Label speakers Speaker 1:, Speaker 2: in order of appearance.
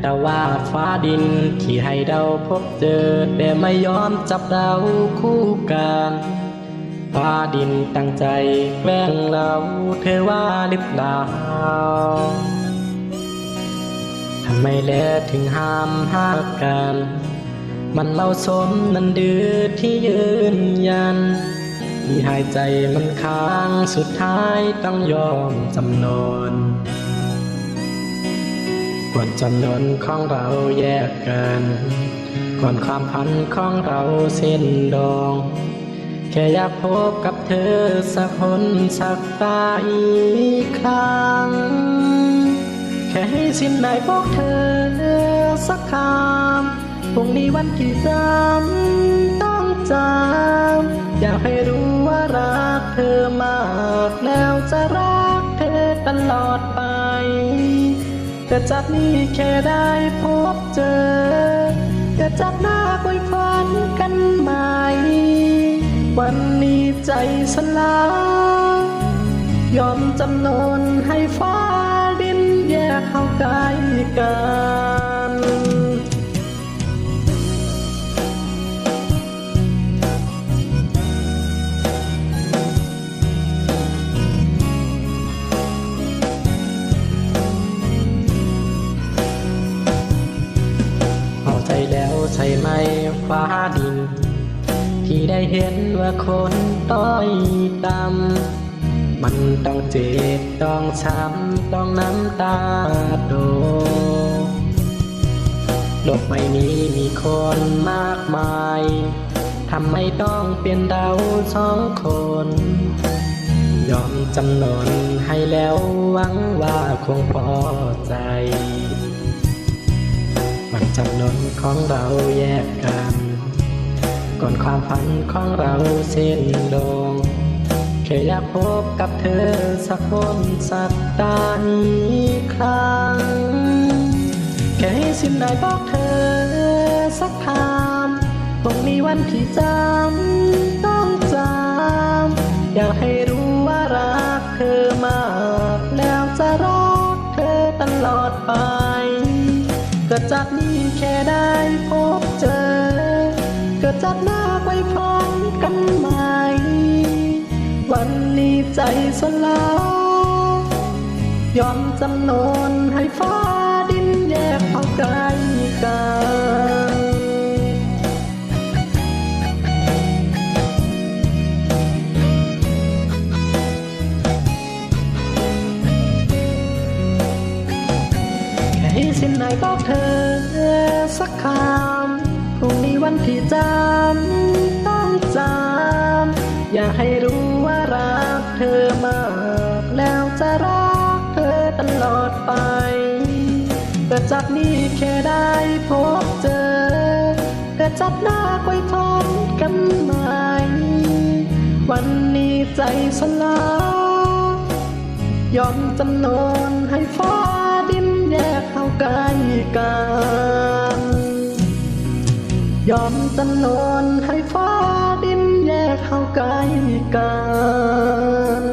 Speaker 1: แต่ว่าฟ้าดินที่ให้เราพบเจอแต่ไม่ยอมจับเราคู่กันฟ้าดินตั้งใจแกล้งเราเธอว่าหรือเปล่าทำไมแลถึงห้ามหักกันมันเล่าสมนั้นดื้อที่ยืนยันที่หายใจมันค้างสุดท้ายต้องยอมจำนนก่อนจำนนของเราแยกกันก่อนความพันของเราสิ้นดองแค่อยากพบกับเธอสักคนสักตาอีกครั้งแค่ให้สิ้นได้บอกเธอสักคำพรุ่งนี้วันที่ต้องจำอยากให้รู้ว่ารักเธอมากแล้วจะรักเธอตลอดไปแต่จากนี้แค่ได้พบเจอก็จากหน้าคอยฝันกันใหม่วันนี้ใจสลายยอมจำนนให้ฟ้าดินแยกเข้าใกล้กันเข้าใจแล้วใช่ไหมฟ้าดินที่ได้เห็นว่าคนต้อยต่ำมันต้องเจ็บต้องช้ำต้องน้ำตาโดโลกใบนี้มีคนมากมายทำไมต้องเป็นเราสองคนยอมจำนนให้แล้วหวังว่าคงพอใจวันจำนนของเราแยกกันก่อนความฝันของเราสิ้นลงแค่อยากพบกับเธอสักคนสักตาอีกครั้งแค่ให้สิ้นได้บอกเธอสักคำคงมีวันที่ต้องจำอยากให้รู้ว่ารักเธอมากแล้วจะรักเธอตลอดไปก็จากนี้แค่ได้พบเจอก็จากหน้าไปพร้อมกันใหม่วันนี้ใจสลายยอมจำนนให้ฟ้าดินแยกเข้าใกล้กันแค่ให้สิ้นได้บอกเธอสักคำพรุ่งนี้วันที่ต้องจำอยากให้รู้ว่ารักเธอมากแล้วจะรักเธอตลอดไปก็จากนี้แค่ได้พบเจอก็จับหน้าคอยทนกันใหม่วันนี้ใจสลายยอมจำนนให้ฟ้าดินแยกเข้าใกล้กันยอมจำนนให้ฟ้าดินแยกเข้าใกล้กัน